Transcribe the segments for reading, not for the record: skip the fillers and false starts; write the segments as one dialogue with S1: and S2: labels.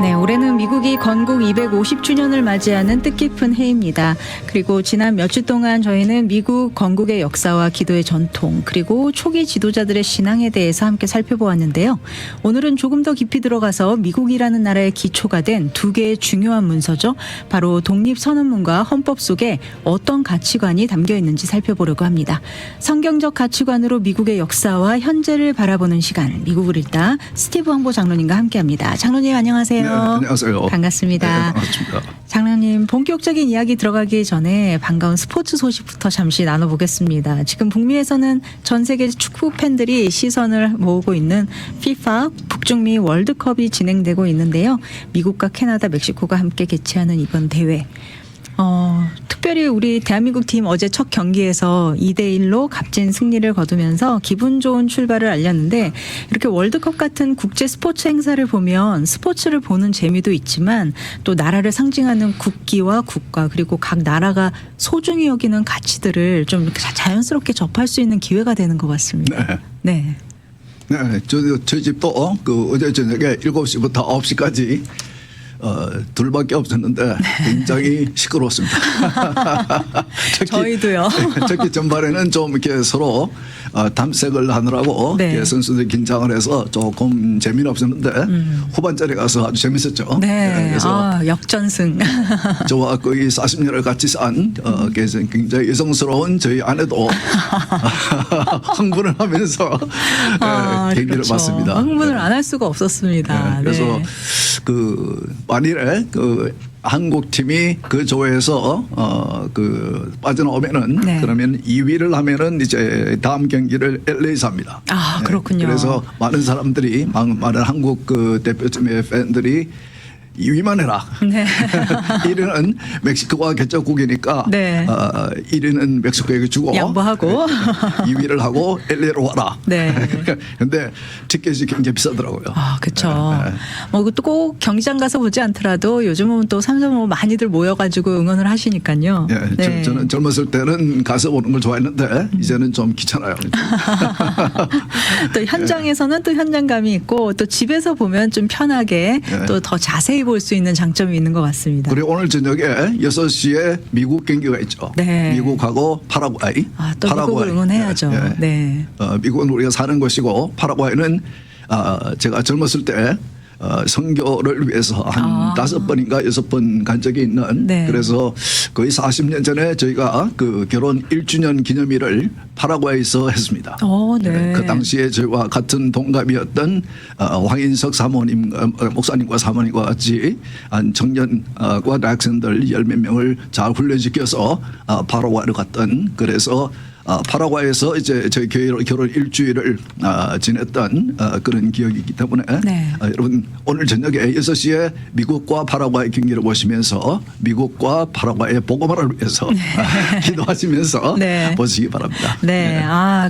S1: 네, 올해는 미국이 건국 250주년을 맞이하는 뜻깊은 해입니다. 그리고 지난 몇 주 동안 저희는 미국 건국의 역사와 기도의 전통, 그리고 초기 지도자들의 신앙에 대해서 함께 살펴보았는데요. 오늘은 조금 더 깊이 들어가서 미국이라는 나라의 기초가 된 두 개의 중요한 문서죠. 바로 독립선언문과 헌법 속에 어떤 가치관이 담겨 있는지 살펴보려고 합니다. 성경적 가치관으로 미국의 역사와 현재를 바라보는 시간, 미국을 읽다 스티브 황보 장로님과 함께합니다. 장로님 안녕하세요.
S2: 네, 안녕하세요.
S1: 반갑습니다.
S2: 네, 반갑습니다.
S1: 장로님, 본격적인 이야기 들어가기 전에 반가운 스포츠 소식부터 잠시 나눠보겠습니다. 지금 북미에서는 전 세계 축구 팬들이 시선을 모으고 있는 FIFA 북중미 월드컵이 진행되고 있는데요. 미국과 캐나다, 멕시코가 함께 개최하는 이번 대회. 특별히 우리 대한민국 팀 어제 첫 경기에서 2대1로 값진 승리를 거두면서 기분 좋은 출발을 알렸는데, 이렇게 월드컵 같은 국제 스포츠 행사를 보면 스포츠를 보는 재미도 있지만 또 나라를 상징하는 국기와 국가, 그리고 각 나라가 소중히 여기는 가치들을 좀 자연스럽게 접할 수 있는 기회가 되는 것 같습니다.
S2: 네. 네, 저희 집도 어제 저녁에 7시부터 9시까지 둘밖에 없었는데 굉장히 시끄러웠습니다.
S1: 저희도요.
S2: 특히 전반에는 좀 이렇게 서로 탐색을 하느라고
S1: 네.
S2: 선수들이 긴장을 해서 조금 재미는 없었는데 후반전에 가서 아주 재밌었죠.
S1: 네.
S2: 그래서
S1: 역전승.
S2: 저와 거의 40년을 같이 산 굉장히 여성스러운 저희 아내도 흥분을 하면서 경기를
S1: 그렇죠.
S2: 봤습니다.
S1: 흥분을 안 할 수가 없었습니다.
S2: 네. 그래서 만일에 한국 팀이 그 조에서 빠져나오면은
S1: 네.
S2: 그러면 2위를 하면은 이제 다음 경기를 LA에서 합니다.
S1: 그렇군요.
S2: 그래서 많은 사람들이 많은 한국 대표팀의 팬들이 2위만 해라.
S1: 네.
S2: 1위는 멕시코가 개척국이니까
S1: 네.
S2: 1위는 멕시코에게 주고
S1: 양보하고
S2: 2위를 하고 LA로 와라.
S1: 네.
S2: 근데 티켓이 굉장히 비싸더라고요.
S1: 그렇죠.
S2: 네.
S1: 그것도 꼭 경기장 가서 보지 않더라도 요즘은 또 삼성뭐 많이들 모여가지고 응원을 하시니까요.
S2: 네. 저는 젊었을 때는 가서 보는 걸 좋아했는데 이제는 좀 귀찮아요.
S1: 또 현장에서는 또 현장감이 있고 또 집에서 보면 좀 편하게 또 더 자세히 볼 수 있는 장점이 있는 것 같습니다.
S2: 그리고 오늘 저녁에 6시에 미국 경기가 있죠.
S1: 네.
S2: 미국하고 파라과이.
S1: 또 미국을 응원해야죠. 네.
S2: 미국은 우리가 사는 곳이고 파라과이는 제가 젊었을 때 선교를 위해서 한 5번인가 6번 간 적이 있는.
S1: 네.
S2: 그래서 거의 40년 전에 저희가 결혼 1주년 기념일을 파라과이에서 했습니다.
S1: 네.
S2: 그 당시에 저희와 같은 동갑이었던 황인석 사모님, 목사님과 사모님과 같이 한 청년과 대학생들 10몇 명을 잘 훈련시켜서 파라과이를 갔던. 그래서 파라과이에서 이제 저희 교회로 결혼 일주일을 지냈던 그런 기억이 있기 때문에 여러분 오늘 저녁에 6시에 미국과 파라과이 경기를 보시면서 미국과 파라과이의 복음화를 위해서 기도하시면서 보시기 바랍니다.
S1: 네.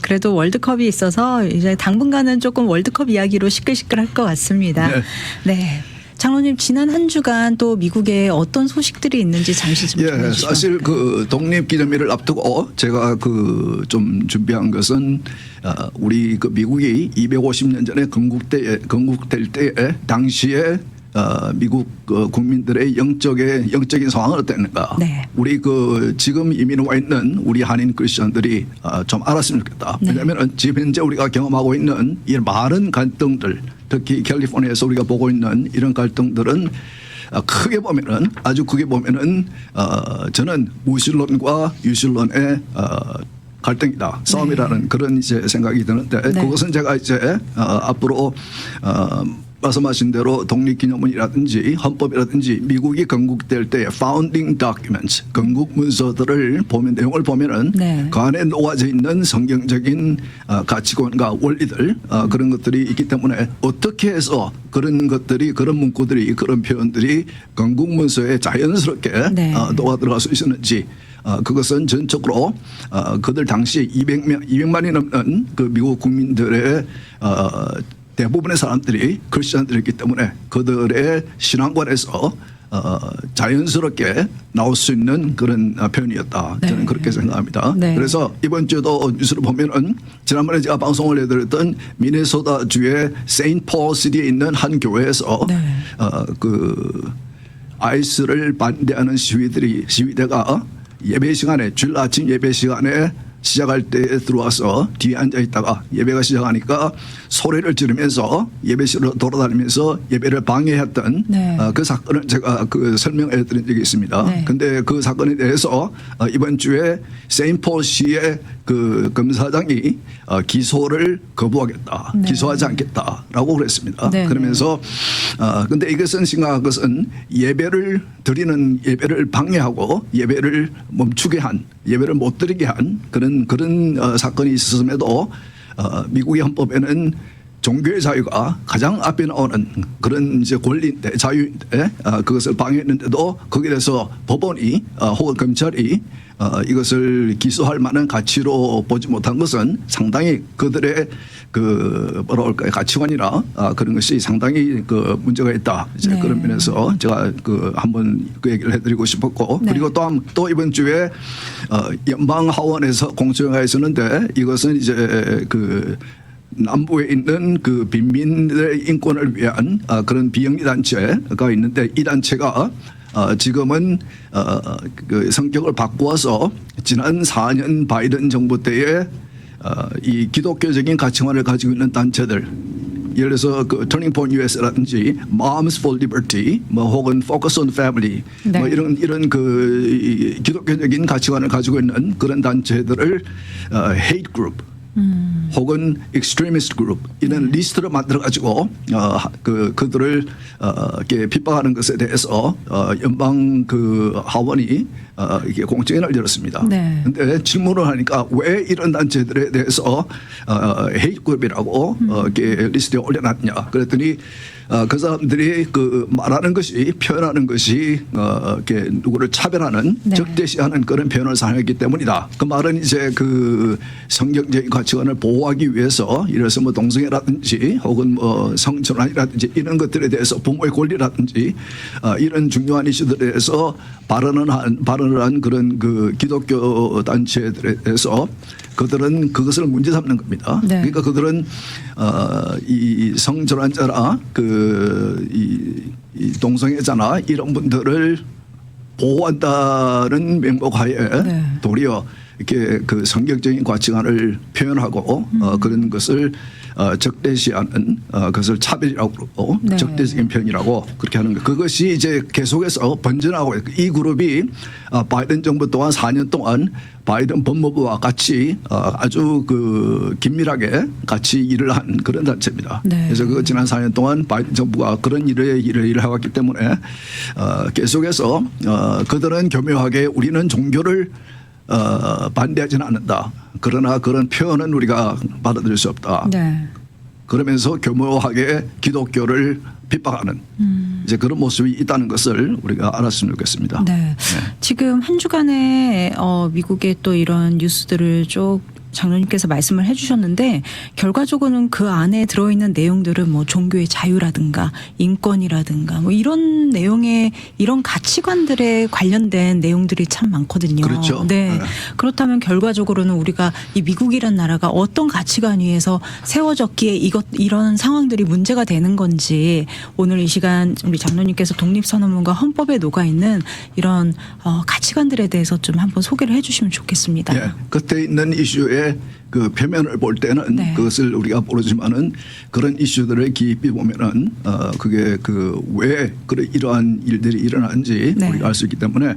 S1: 그래도 월드컵이 있어서 이제 당분간은 조금 월드컵 이야기로 시끌시끌할 것 같습니다. 네. 장로님, 지난 한 주간 또 미국에 어떤 소식들이 있는지 잠시 좀 전해주시죠.
S2: 사실 독립기념일을 앞두고 제가 좀 준비한 것은 우리 미국이 250년 전에 건국될 때에 당시에 미국 국민들의 영적인 상황은 어땠는가.
S1: 네.
S2: 우리 지금 이민 와 있는 우리 한인 크리스천들이 좀 알았으면 좋겠다. 왜냐하면 지금 현재 우리가 경험하고 있는 이 많은 갈등들, 특히 캘리포니아에서 우리가 보고 있는 이런 갈등들은 아주 크게 보면은 저는 무신론과 유신론의 갈등이다, 싸움이라는 그런 이제 생각이 드는데 그것은 제가 이제 앞으로 말씀하신 대로 독립기념문이라든지 헌법이라든지 미국이 건국될 때의 founding documents, 건국 문서들을 보면 내용을 보면은 그 안에 녹아져 있는 성경적인 가치관과 원리들 그런 것들이 있기 때문에 어떻게 해서 그런 것들이 그런 문구들이 그런 표현들이 건국 문서에 자연스럽게 녹아 들어갈 수 있었는지. 그것은 전적으로 그들 당시 200만이 넘는 미국 국민들의 대부분의 사람들이 크리스천들이기 때문에 그들의 신앙관에서 자연스럽게 나올 수 있는 그런 표현이었다.
S1: 네.
S2: 저는 그렇게 생각합니다.
S1: 네.
S2: 그래서 이번 주에도 뉴스를 보면은 지난번에 제가 방송을 해드렸던 미네소타주의 세인트폴시티에 있는 한 교회에서
S1: 네.
S2: 그 아이스를 반대하는 시위대가 예배 시간에 주일 아침 예배 시간에 시작할 때 들어와서 뒤에 앉아 있다가 예배가 시작하니까 소리를 지르면서 예배실로 돌아다니면서 예배를 방해했던
S1: 네.
S2: 그 사건을 제가 그 설명해 드린 적이 있습니다.
S1: 네.
S2: 근데 그 사건에 대해서 이번 주에 세인트폴시의 그 검사장이 기소를 거부하겠다.
S1: 네.
S2: 기소하지 않겠다라고 그랬습니다.
S1: 네.
S2: 그러면서 근데 이것은 심각한 것은 예배를 방해하고 예배를 멈추게 한 예배를 못 드리게 한 그런 사건이 있었음에도 미국의 헌법에는 종교의 자유가 가장 앞에 나오는 그런 이제 권리인데 자유인데 그것을 방해했는데도 거기에 대해서 법원이 혹은 검찰이 이것을 기소할 만한 가치로 보지 못한 것은 상당히 그들의 그 뭐라 할까요 가치관이나 그런 것이 상당히 그 문제가 있다. 이제
S1: 네.
S2: 그런 면에서 제가 그 한번 그 얘기를 해드리고 싶었고
S1: 네.
S2: 그리고 또 이번 주에 연방 하원에서 공청회가 있었는데 이것은 이제 그 남부에 있는 그 빈민들의 인권을 위한 그런 비영리 단체가 있는데 이 단체가 지금은 그 성격을 바꾸어서 지난 4년 바이든 정부 때에 이 기독교적인 가치관을 가지고 있는 단체들 예를 들어서 그 터닝 포인트 US라든지 Moms for Liberty 뭐 혹은 Focus on Family
S1: 네.
S2: 뭐 이런 그 기독교적인 가치관을 가지고 있는 그런 단체들을 hate group 혹은 extremist group 이런 리스트를 만들어 가지고 그들을 이렇게 핍박하는 것에 대해서 연방 그 하원이 이게 공청회를 열었습니다.
S1: 네.
S2: 근데 질문을 하니까 왜 이런 단체들에 대해서 hate group이라고 이렇게 리스트에 올려놨냐 그랬더니 그 사람들이 그 말하는 것이 표현하는 것이 이렇게 누구를 차별하는
S1: 네.
S2: 적대시하는 그런 표현을 사용했기 때문이다. 그 말은 이제 그 성경적인 가치관을 보호하기 위해서 이래서 뭐 동성애라든지 혹은 뭐 성전환이라든지 이런 것들에 대해서 부모의 권리라든지 이런 중요한 이슈들에 대해서 발언을 한 그런 그 기독교 단체들에 대해서 그들은 그것을 문제 삼는 겁니다.
S1: 네.
S2: 그러니까 그들은 이 성전환자나 이 동성애자나 이런 분들을 보호한다는 명목하에
S1: 네.
S2: 도리어 이렇게 그 성격적인 가치관을 표현하고 그런 것을 적대시하는 그것을 차별이라고 그러고
S1: 네.
S2: 적대적인 표현이라고 그렇게 하는 거. 그것이 이제 계속해서 번져나가고 있고 이 그룹이 바이든 정부 동안 4년 동안 바이든 법무부와 같이 아주 그 긴밀하게 같이 일을 한 그런 단체입니다.
S1: 네.
S2: 그래서 그 지난 4년 동안 바이든 정부가 그런 일을 해왔기 때문에 계속해서 그들은 교묘하게 우리는 종교를 반대하지는 않는다. 그러나 그런 표현은 우리가 받아들일 수 없다.
S1: 네.
S2: 그러면서 교묘하게 기독교를 핍박하는 이제 그런 모습이 있다는 것을 우리가 알았으면 좋겠습니다.
S1: 네. 지금 한 주간에 미국의 또 이런 뉴스들을 쭉 장로님께서 말씀을 해주셨는데 결과적으로는 그 안에 들어있는 내용들은 뭐 종교의 자유라든가 인권이라든가 뭐 이런 내용의 이런 가치관들에 관련된 내용들이 참 많거든요.
S2: 그렇죠.
S1: 네.
S2: 네.
S1: 그렇다면 결과적으로는 우리가 이 미국이란 나라가 어떤 가치관 위에서 세워졌기에 이런 상황들이 문제가 되는 건지 오늘 이 시간 우리 장로님께서 독립선언문과 헌법에 녹아 있는 이런 가치관들에 대해서 좀 한번 소개를 해주시면 좋겠습니다.
S2: 예, 겉에 있는 이슈의 그 표면을 볼 때는
S1: 네.
S2: 그것을 우리가 모르지만은 그런 이슈들을 깊이 보면은 그게 그 왜 이러한 일들이 일어나는지
S1: 네.
S2: 우리가 알 수 있기 때문에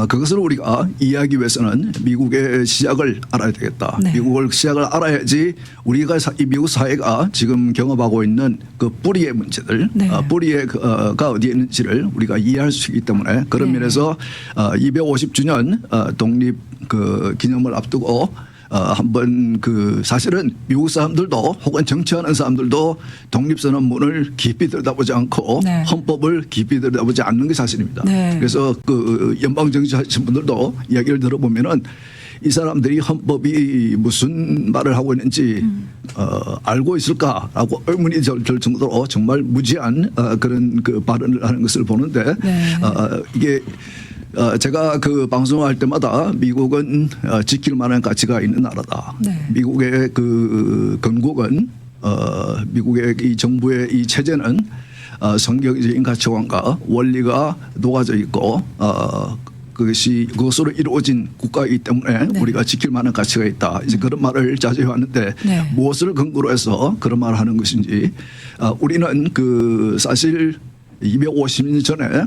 S2: 그것을 우리가 이해하기 위해서는 미국의 시작을 알아야 되겠다.
S1: 네.
S2: 미국을 시작을 알아야지 우리가 이 미국 사회가 지금 경험하고 있는 그 뿌리의 문제들,
S1: 네.
S2: 뿌리가 어디에 있는지를 우리가 이해할 수 있기 때문에 그런
S1: 네.
S2: 면에서 250주년 독립 그 기념을 앞두고 한번 그 사실은 미국 사람들도 혹은 정치하는 사람들도 독립선언문을 깊이 들여다보지 않고
S1: 네.
S2: 헌법을 깊이 들여다보지 않는 게 사실입니다.
S1: 네.
S2: 그래서 그 연방 정치하신 분들도 이야기를 들어보면은 이 사람들이 헌법이 무슨 말을 하고 있는지 알고 있을까라고 의문이 들 정도로 정말 무지한 그런 그 발언을 하는 것을 보는데
S1: 네.
S2: 이게 제가 그 방송할 때마다 미국은 지킬 만한 가치가 있는 나라다.
S1: 네.
S2: 미국의 그 건국은 미국의 이 정부의 이 체제는 성경적인 가치관과 원리가 녹아져 있고 그것으로 이루어진 국가이기 때문에
S1: 네.
S2: 우리가 지킬 만한 가치가 있다. 이제 그런 말을 자주 해왔는데
S1: 네.
S2: 무엇을 근거로 해서 그런 말을 하는 것인지 우리는 그 사실 250년 전에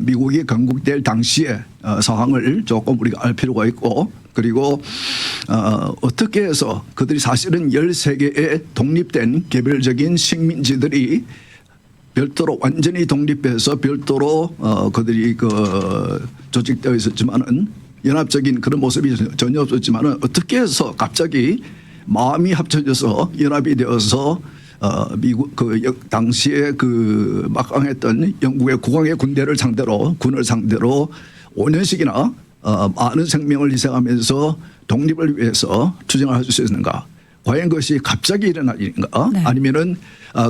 S2: 미국이 건국될 당시의 상황을 조금 우리가 알 필요가 있고 그리고 어떻게 해서 그들이 사실은 13개의 독립된 개별적인 식민지들이 별도로 완전히 독립해서 별도로 그들이 그 조직되어 있었지만은 연합적인 그런 모습이 전혀 없었지만은 어떻게 해서 갑자기 마음이 합쳐져서 연합이 되어서 미국 그 당시에 그 막강했던 영국의 국왕의 군대를 상대로 군을 상대로 5년씩이나 많은 생명을 희생하면서 독립을 위해서 투쟁을 할 수 있는가? 과연 그것이 갑자기 일어난 일인가?
S1: 네.
S2: 아니면은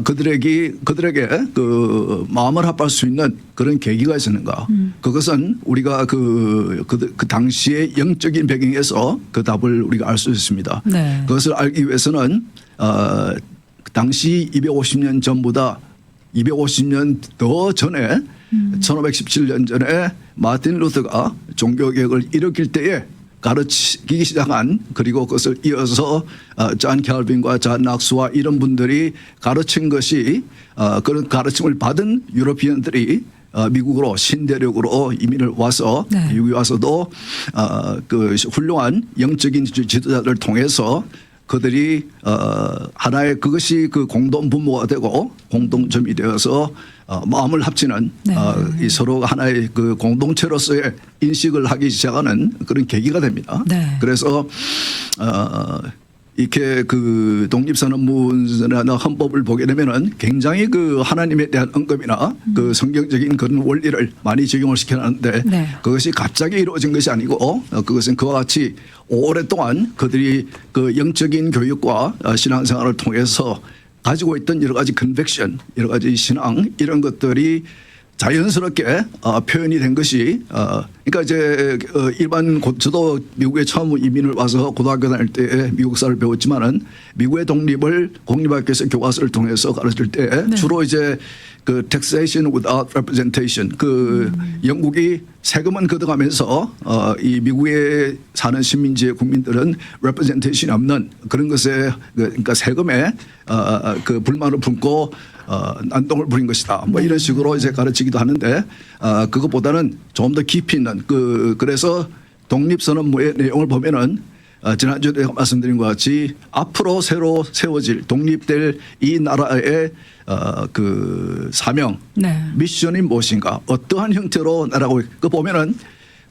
S2: 그들에게 그 마음을 합할 수 있는 그런 계기가 있었는가? 그것은 우리가 그 당시의 영적인 배경에서 그 답을 우리가 알 수 있습니다.
S1: 네.
S2: 그것을 알기 위해서는 당시 250년 전보다 250년 더 전에 1517년 전에 마틴 루터가 종교개혁을 일으킬 때에 가르치기 시작한 그리고 그것을 이어서 존 캘빈과 존 낙스와 이런 분들이 가르친 것이 그런 가르침을 받은 유로피언들이 미국으로 신대륙으로 이민을 와서
S1: 네.
S2: 미국에 와서도 그 훌륭한 영적인 지도자들을 통해서 그들이 하나의 그것이 그 공동 분모가 되고 공동점이 되어서 마음을 합치는
S1: 네.
S2: 이 서로 하나의 그 공동체로서의 인식을 하기 시작하는 그런 계기가 됩니다.
S1: 네.
S2: 그래서 이렇게 그 독립선언문이나 헌법을 보게 되면은 굉장히 그 하나님에 대한 언급이나 그 성경적인 그런 원리를 많이 적용을 시켜놨는데
S1: 네.
S2: 그것이 갑자기 이루어진 것이 아니고 그것은 그와 같이 오랫동안 그들이 그 영적인 교육과 신앙생활을 통해서 가지고 있던 여러 가지 컨벡션, 여러 가지 신앙 이런 것들이 자연스럽게 표현이 된 것이 그러니까 이제 일반 저도 미국에 처음 이민을 와서 고등학교 다닐 때 미국사를 배웠지만은 미국의 독립을 공립학교에서 교과서를 통해서 가르칠 때
S1: 네.
S2: 주로 이제 그 taxation without representation 그 영국이 세금은 걷어가면서 이 미국에 사는 식민지의 국민들은 representation이 없는 그런 것에 그러니까 세금에 그 불만을 품고 난동을 부린 것이다. 뭐 이런 식으로 이제 가르치기도 하는데 그것보다는 좀 더 깊이 있는 그래서 독립선언문의 내용을 보면은 지난주에 제가 말씀드린 것 같이 앞으로 새로 세워질 독립될 이 나라의 그 사명,
S1: 네.
S2: 미션이 무엇인가, 어떠한 형태로 나라고 그 보면은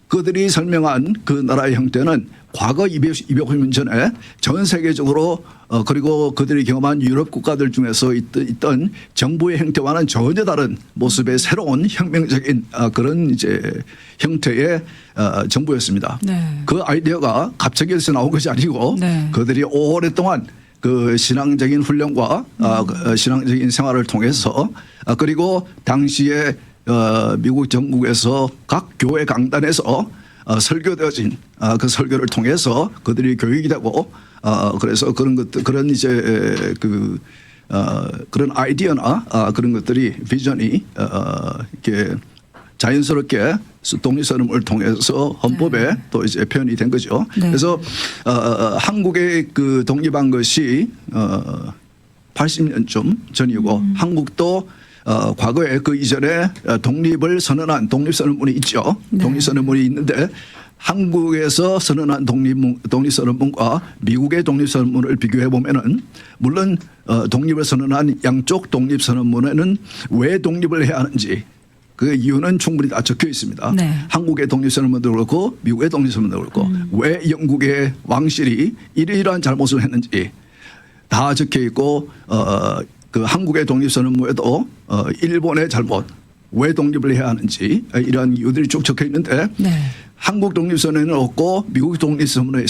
S2: 그들이 설명한 그 나라의 형태는 과거 250년 전에 전 세계적으로 그리고 그들이 경험한 유럽 국가들 중에서 있던 정부의 형태와는 전혀 다른 모습의 새로운 혁명적인 그런 이제 형태의 정부였습니다.
S1: 네.
S2: 그 아이디어가 갑자기 어디서 나온 것이 아니고
S1: 네.
S2: 그들이 오랫동안 그 신앙적인 훈련과 신앙적인 생활을 통해서 그리고 당시에 미국 전국에서 각 교회 강단에서 설교되어진 그 설교를 통해서 그들이 교육이 되고 그래서 그런 것들 그런 이제 그 그런 아이디어나 그런 것들이 비전이 이렇게 자연스럽게 독립선언을 통해서 헌법에
S1: 네.
S2: 또 이제 표현이 된 거죠.
S1: 네.
S2: 그래서 한국의 그 독립한 것이 80년쯤 전이고 한국도 과거에 그 이전에 독립을 선언한 독립선언문이 있죠.
S1: 네.
S2: 독립선언문이 있는데 한국에서 선언한 독립선언문과 미국의 독립선언문을 비교해 보면은 물론 독립을 선언한 양쪽 독립선언문에는 왜 독립을 해야 하는지 그 이유는 충분히 다 적혀 있습니다.
S1: 네.
S2: 한국의 독립선언문도 그렇고 미국의 독립선언문도 그렇고 왜 영국의 왕실이 이러이러한 잘못을 했는지 다 적혀 있고 그 한국의 독립선언문에도 일본의 잘못 왜 독립을 해야 하는지 이러한 이유들이 쭉 적혀 있는데
S1: 네.
S2: 한국 독립선언에는 없고 미국 독립선언에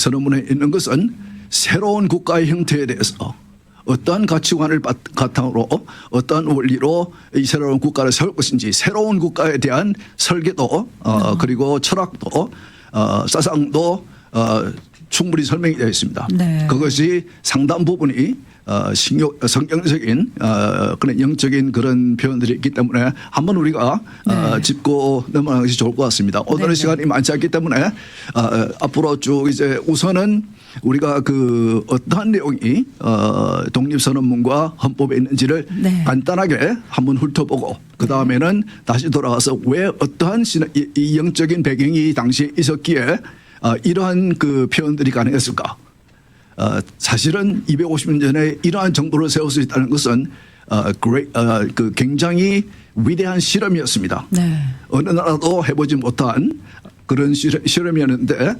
S2: 있는 것은 새로운 국가의 형태에 대해서 어떠한 가치관을 바탕으로 어떠한 원리로 이 새로운 국가를 세울 것인지 새로운 국가에 대한 설계도 그리고 철학도 사상도 충분히 설명이 되어 있습니다.
S1: 네.
S2: 그것이 상당 부분이 성경적인 그런 영적인 그런 표현들이 있기 때문에 한번 우리가 짚고 넘어가는 것이 좋을 것 같습니다. 오늘은 시간이 많지 않기 때문에 앞으로 쭉 이제 우선은 우리가 그 어떠한 내용이 독립선언문과 헌법에 있는지를 간단하게 한번 훑어보고 그 다음에는 다시 돌아가서 왜 어떠한 이 영적인 배경이 당시에 있었기에 이러한 그 표현들이 가능했을까? 사실은 250년 전에 이러한 정부를 세울 수 있다는 것은 그 굉장히 위대한 실험이었습니다.
S1: 네.
S2: 어느 나라도 해보지 못한 그런 실험이었는데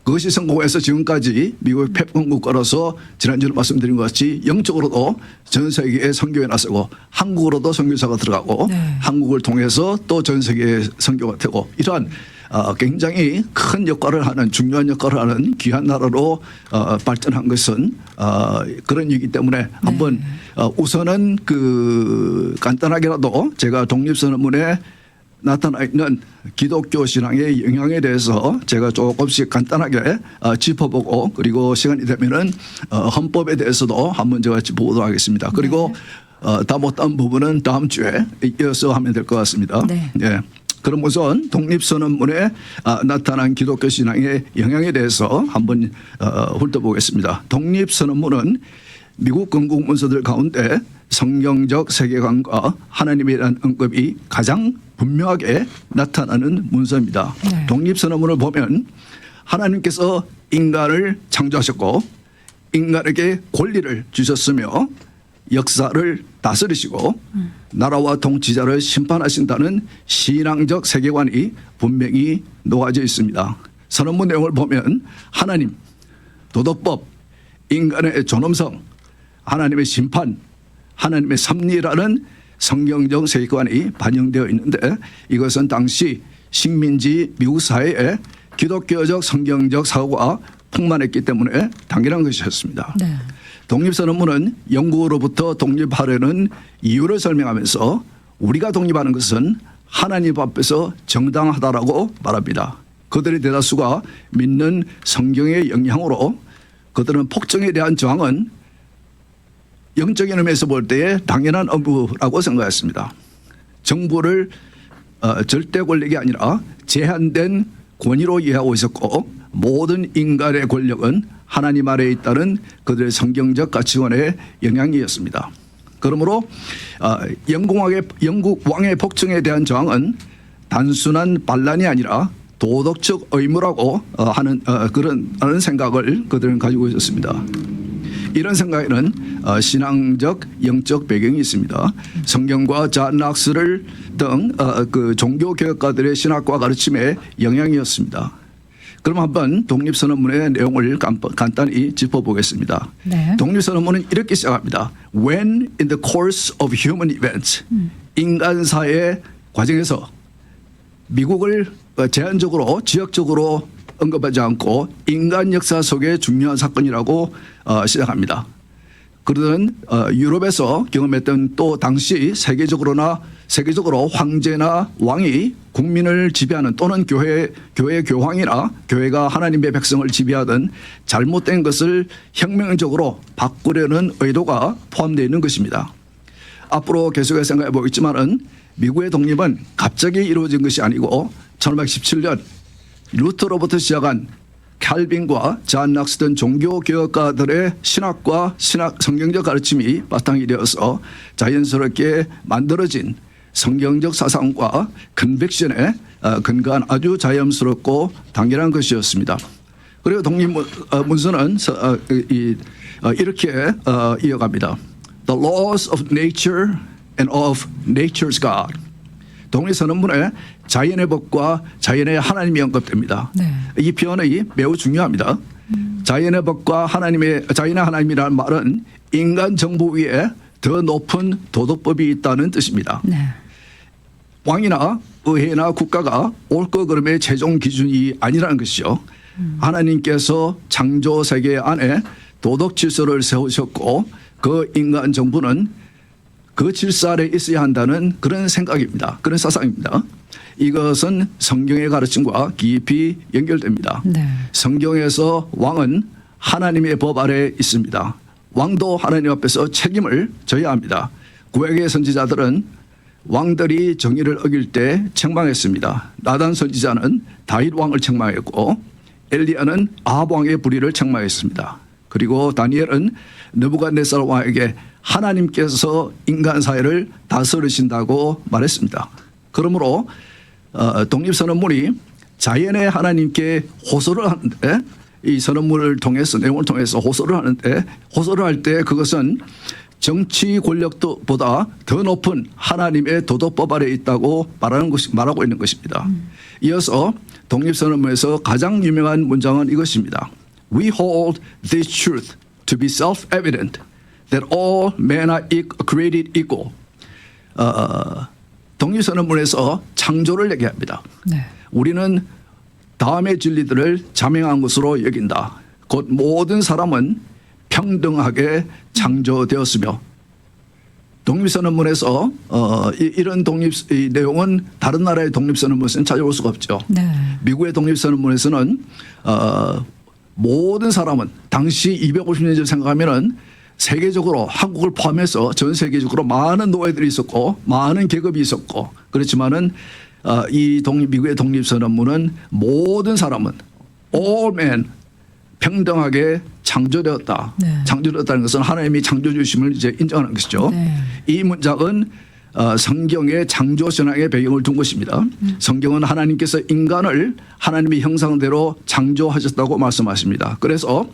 S2: 그것이 성공해서 지금까지 미국의 패권 국가로서 지난주에 말씀드린 것 같이 영적으로도 전 세계에 선교에 나서고 한국으로도 선교사가 들어가고 한국을 통해서 또 전 세계에 선교가 되고 이러한 굉장히 큰 역할을 하는 중요한 역할을 하는 귀한 나라로 발전한 것은 그런 이유이기 때문에 한번 우선은 그 간단하게라도 제가 독립선언문에 나타나 있는 기독교 신앙의 영향에 대해서 제가 조금씩 간단하게 짚어보고 그리고 시간이 되면은 헌법에 대해서도 한번 제가 짚어보도록 하겠습니다. 그리고 다 못한 부분은 다음 주에 이어서 하면 될 것 같습니다. 네. 그럼 우선 독립선언문에 나타난 기독교 신앙의 영향에 대해서 한번 훑어보겠습니다. 독립선언문은 미국 건국 문서들 가운데 성경적 세계관과 하나님에 대한 언급이 가장 분명하게 나타나는 문서입니다. 독립선언문을 보면 하나님께서 인간을 창조하셨고 인간에게 권리를 주셨으며 역사를 다스리시고 나라와 통치자를 심판하신다는 신앙적 세계관이 분명히 녹아져 있습니다. 선언문 내용을 보면 하나님, 도덕법, 인간의 존엄성, 하나님의 심판, 하나님의 섭리라는 성경적 세계관이 반영되어 있는데 이것은 당시 식민지 미국 사회에 기독교적 성경적 사고가 풍만했기 때문에 당연한 것이었습니다. 독립선언문은 영국으로부터 독립하려는 이유를 설명하면서 우리가 독립하는 것은 하나님 앞에서 정당하다라고 말합니다. 그들의 대다수가 믿는 성경의 영향으로 그들은 폭정에 대한 저항은 영적인 의미에서 볼 때에 당연한 업무라고 생각했습니다. 정부를 절대 권력이 아니라 제한된 권위로 이해하고 있었고 모든 인간의 권력은 하나님 아래에 있다는 그들의 성경적 가치관의 영향이었습니다. 그러므로 영국 왕의 폭정에 대한 저항은 단순한 반란이 아니라 도덕적 의무라고 하는 그런 생각을 그들은 가지고 있었습니다. 이런 생각에는 신앙적 영적 배경이 있습니다. 성경과 존 락스를 등 그 종교 개혁가들의 신학과 가르침의 영향이었습니다. 그럼 한번 독립선언문의 내용을 간단히 짚어보겠습니다. 독립선언문은 이렇게 시작합니다. When in the course of human events 인간사의 과정에서 미국을 제한적으로 지역적으로 언급하지 않고 인간 역사 속의 중요한 사건이라고 시작합니다. 그러던 유럽에서 경험했던 또 당시 세계적으로 황제나 왕이 국민을 지배하는 또는 교회 교황이나 교회가 하나님의 백성을 지배하던 잘못된 것을 혁명적으로 바꾸려는 의도가 포함되어 있는 것입니다. 앞으로 계속해서 생각해 보겠지만은 미국의 독립은 갑자기 이루어진 것이 아니고 1517년 루터로부터 시작한 칼빈과 존 락스 등 종교 개혁가들의 신학과 성경적 가르침이 바탕이 되어서 자연스럽게 만들어진 성경적 사상과 컨빅션에 근거한 아주 자연스럽고 당연한 것이었습니다. 그리고 독립문서는 이렇게 이어갑니다. The laws of nature and of nature's God. 독립선언문에 자연의 법과 자연의 하나님이 언급됩니다. 이 표현이 매우 중요합니다. 자연의 법과 자연의 하나님이라는 말은 인간 정부 위에 더 높은 도덕법이 있다는 뜻입니다. 왕이나 의회나 국가가 옳고 그름의 최종 기준이 아니라는 것이죠. 하나님께서 창조 세계 안에 도덕 질서를 세우셨고 그 인간 정부는 그 질서 아래 있어야 한다는 그런 생각입니다. 그런 사상입니다. 이것은 성경의 가르침과 깊이 연결됩니다.
S1: 네.
S2: 성경에서 왕은 하나님의 법 아래 있습니다. 왕도 하나님 앞에서 책임을 져야 합니다. 구약의 선지자들은 왕들이 정의를 어길 때 책망했습니다. 나단 선지자는 다윗 왕을 책망했고 엘리야는 아합 왕의 불의를 책망했습니다. 그리고 다니엘은 느부갓네살 왕에게 하나님께서 인간 사회를 다스리신다고 말했습니다. 그러므로 독립선언문이 자연의 하나님께 호소를 하는데 이 선언문을 통해서 내용을 통해서 호소를 하는데 호소를 할 때 그것은 정치 권력보다 더 높은 하나님의 도덕법 아래 있다고 말하고 있는 것입니다. 이어서 독립선언문에서 가장 유명한 문장은 이것입니다. We hold this truth to be self-evident that all men are created equal. 독립선언문에서 창조를 얘기합니다.
S1: 네.
S2: 우리는 다음의 진리들을 자명한 것으로 여긴다. 곧 모든 사람은 평등하게 창조되었으며 독립선언문에서 이런 이 내용은 다른 나라의 독립선언문에서는 찾아볼 수가 없죠.
S1: 네.
S2: 미국의 독립선언문에서는 모든 사람은 당시 250년 전 생각하면은 세계적으로 한국을 포함해서 전 세계적으로 많은 노예들이 있었고 많은 계급이 있었고 그렇지만은 이 미국의 독립선언문은 모든 사람은 all men 평등하게 창조되었다.
S1: 네.
S2: 창조되었다는 것은 하나님이 창조주심을 이제 인정하는 것이죠.
S1: 네.
S2: 이 문장은 성경의 창조 신앙의 배경을 둔 것입니다. 성경은 하나님께서 인간을 하나님의 형상대로 창조하셨다고 말씀하십니다. 그래서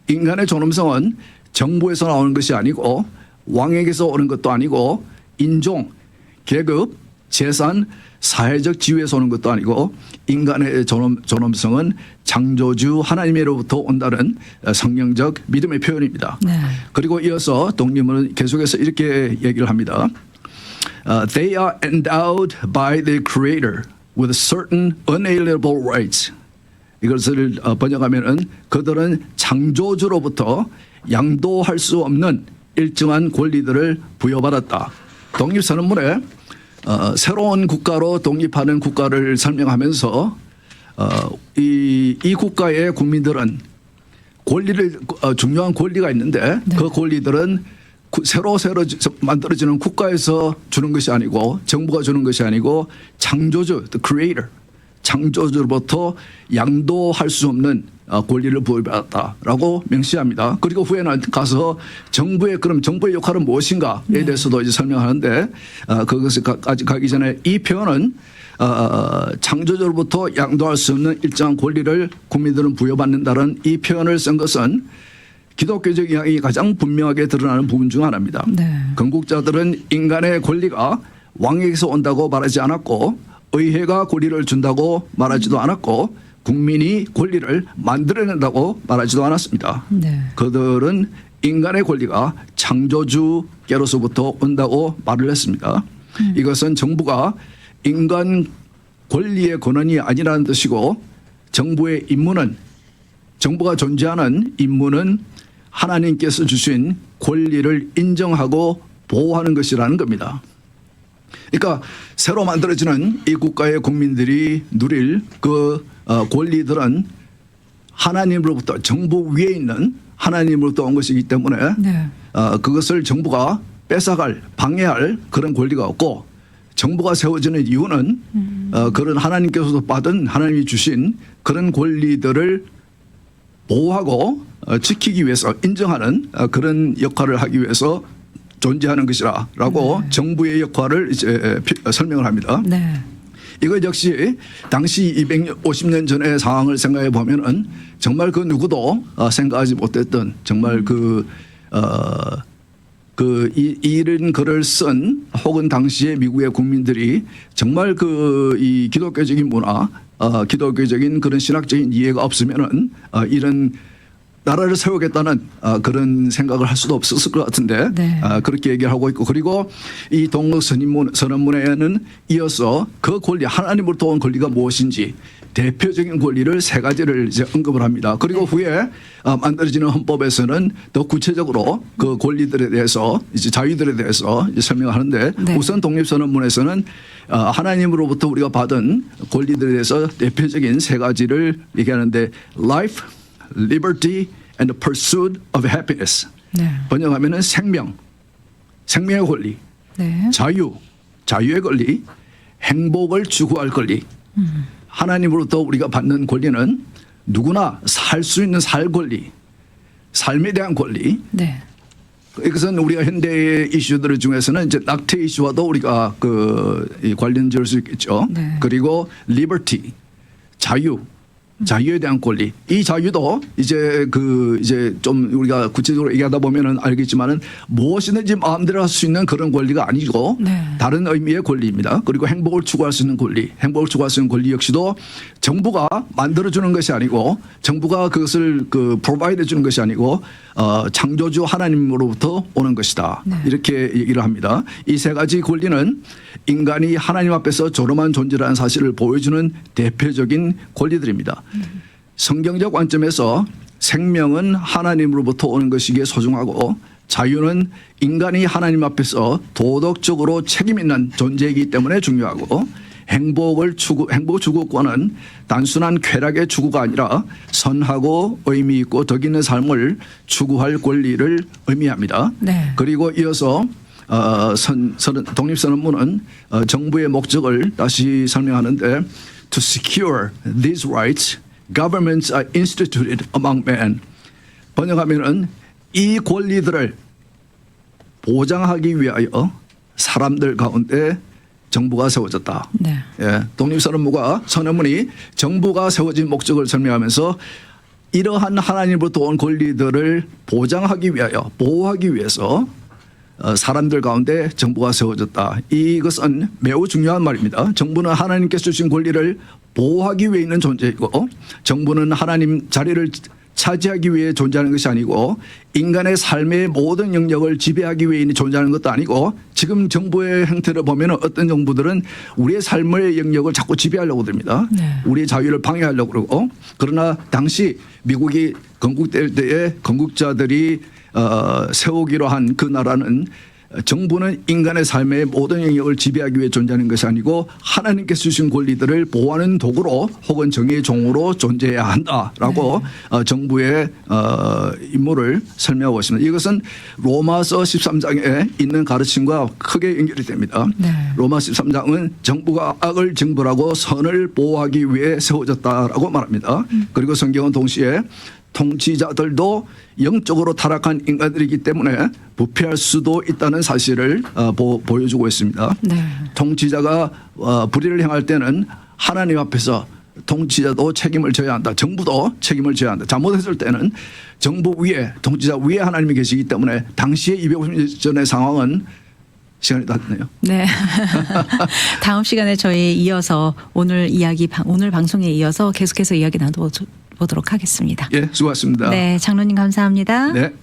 S2: 인간의 존엄성은 정부에서 나오는 것이 아니고 왕에게서 오는 것도 아니고 인종, 계급, 재산, 사회적 지위에서 오는 것도 아니고 인간의 존엄성은 창조주 하나님으로부터 온다는 성경적 믿음의 표현입니다.
S1: 네.
S2: 그리고 이어서 독립은 계속해서 이렇게 얘기를 합니다. They are endowed by the Creator with certain unalienable rights. 이것을 번역하면은 그들은 창조주로부터 양도할 수 없는 일정한 권리들을 부여받았다. 독립선언문에 새로운 국가로 독립하는 국가를 설명하면서 이 국가의 국민들은 중요한 권리가 있는데
S1: 네.
S2: 그 권리들은 새로 만들어지는 국가에서 주는 것이 아니고 정부가 주는 것이 아니고 창조주, the creator, 창조주로부터 양도할 수 없는 권리를 부여받았다라고 명시합니다. 그리고 후에는 가서 정부의 역할은 무엇인가에 대해서도 이제 설명하는데 그것까지 가기 전에 이 표현은 창조주로부터 양도할 수 없는 일정한 권리를 국민들은 부여받는다는 이 표현을 쓴 것은 기독교적 영향이 가장 분명하게 드러나는 부분 중 하나입니다.
S1: 네.
S2: 건국자들은 인간의 권리가 왕에게서 온다고 말하지 않았고 의회가 권리를 준다고 말하지도 않았고 국민이 권리를 만들어낸다고 말하지도 않았습니다.
S1: 네.
S2: 그들은 인간의 권리가 창조주께로서부터 온다고 말을 했습니다. 이것은 정부가 인간 권리의 권한이 아니라는 뜻이고 정부가 존재하는 임무는 하나님께서 주신 권리를 인정하고 보호하는 것이라는 겁니다. 그러니까 새로 만들어지는 이 국가의 국민들이 누릴 그 권리들은 하나님으로부터 정부 위에 있는 하나님으로부터 온 것이기 때문에
S1: 네.
S2: 그것을 정부가 뺏어갈 방해할 그런 권리가 없고 정부가 세워지는 이유는 그런 하나님께서 받은 하나님이 주신 그런 권리들을 보호하고 지키기 위해서 인정하는 그런 역할을 하기 위해서 존재하는 것이라고
S1: 네.
S2: 정부의 역할을 이제 설명을 합니다.
S1: 네.
S2: 이것 역시 당시 250년 전의 상황을 생각해 보면은 정말 그 누구도 생각하지 못했던 정말 이런 글을 쓴 혹은 당시의 미국의 국민들이 정말 이 기독교적인 문화, 기독교적인 그런 신학적인 이해가 없으면은 이런 나라를 세우겠다는 그런 생각을 할 수도 없었을 것 같은데
S1: 네.
S2: 그렇게 얘기를 하고 있고 그리고 이 동록 선언문에는 이어서 그 권리 하나님으로부터 온 권리가 무엇인지 대표적인 권리를 세 가지를 이제 언급을 합니다. 그리고 후에 만들어지는 헌법에서는 더 구체적으로 그 권리들에 대해서 이제 자유들에 대해서 이제 설명하는데
S1: 네.
S2: 우선 독립선언문에서는 하나님으로부터 우리가 받은 권리들에 대해서 대표적인 세 가지를 얘기하는데 life, liberty and the pursuit of happiness.
S1: 네.
S2: 번역하면은 생명의 권리,
S1: 네.
S2: 자유의 권리, 행복을 추구할 권리. 하나님으로부터 우리가 받는 권리는 누구나 살 수 있는 살 권리, 삶에 대한 권리.
S1: 네.
S2: 이것은 우리가 현대의 이슈들 중에서는 이제 낙태 이슈와도 우리가 이 관련 지을 수 있겠죠.
S1: 네.
S2: 그리고 liberty, 자유에 대한 권리. 이 자유도 이제 좀 우리가 구체적으로 얘기하다 보면은 알겠지만은 무엇이든지 마음대로 할 수 있는 그런 권리가 아니고
S1: 네.
S2: 다른 의미의 권리입니다. 그리고 행복을 추구할 수 있는 권리. 행복을 추구할 수 있는 권리 역시도 정부가 만들어주는 것이 아니고 정부가 그것을 provide 해주는 것이 아니고 창조주 하나님으로부터 오는 것이다.
S1: 네.
S2: 이렇게 얘기를 합니다. 이 세 가지 권리는 인간이 하나님 앞에서 조름한 존재라는 사실을 보여주는 대표적인 권리들입니다. 성경적 관점에서 생명은 하나님으로부터 오는 것이기에 소중하고 자유는 인간이 하나님 앞에서 도덕적으로 책임 있는 존재이기 때문에 중요하고 행복 추구권은 단순한 쾌락의 추구가 아니라 선하고 의미 있고 덕 있는 삶을 추구할 권리를 의미합니다.
S1: 네.
S2: 그리고 이어서 독립선언문은 정부의 목적을 다시 설명하는데 To secure these rights, governments are instituted among men. 번역하면은 이 권리들을 보장하기 위하여 사람들 가운데 정부가 세워졌다.
S1: 네.
S2: 예, 독립선언문이 정부가 세워진 목적을 설명하면서 이러한 하나님으로부터 온 권리들을 보장하기 위하여 보호하기 위해서 사람들 가운데 정부가 세워졌다. 이것은 매우 중요한 말입니다. 정부는 하나님께서 주신 권리를 보호하기 위해 있는 존재이고 정부는 하나님 자리를 차지하기 위해 존재하는 것이 아니고 인간의 삶의 모든 영역을 지배하기 위해 존재하는 것도 아니고 지금 정부의 형태를 보면 어떤 정부들은 우리의 삶의 영역을 자꾸 지배하려고 듭니다.
S1: 네.
S2: 우리의 자유를 방해하려고 그러고 그러나 당시 미국이 건국될 때에 건국자들이 세우기로 한 그 나라는 정부는 인간의 삶의 모든 영역을 지배하기 위해 존재하는 것이 아니고 하나님께서 주신 권리들을 보호하는 도구로 혹은 정의의 종으로 존재해야 한다라고 정부의 임무를 설명하고 있습니다. 이것은 로마서 13장에 있는 가르침과 크게 연결이 됩니다.
S1: 네.
S2: 로마 13장은 정부가 악을 징벌하고 선을 보호하기 위해 세워졌다라고 말합니다. 그리고 성경은 동시에 통치자들도 영적으로 타락한 인간들이기 때문에 부패할 수도 있다는 사실을 보여주고 있습니다.
S1: 네.
S2: 통치자가 불의를 행할 때는 하나님 앞에서 통치자도 책임을 져야 한다. 정부도 책임을 져야 한다. 잘못했을 때는 정부 위에 통치자 위에 하나님이 계시기 때문에 당시의 250년 전의 상황은 시간이 다 됐네요.
S1: 네. 다음 시간에 저희 이어서 오늘 방송에 이어서 계속해서 이야기 나눠보도록 하겠습니다.
S2: 예, 수고하셨습니다.
S1: 네, 장로님 감사합니다.
S2: 네.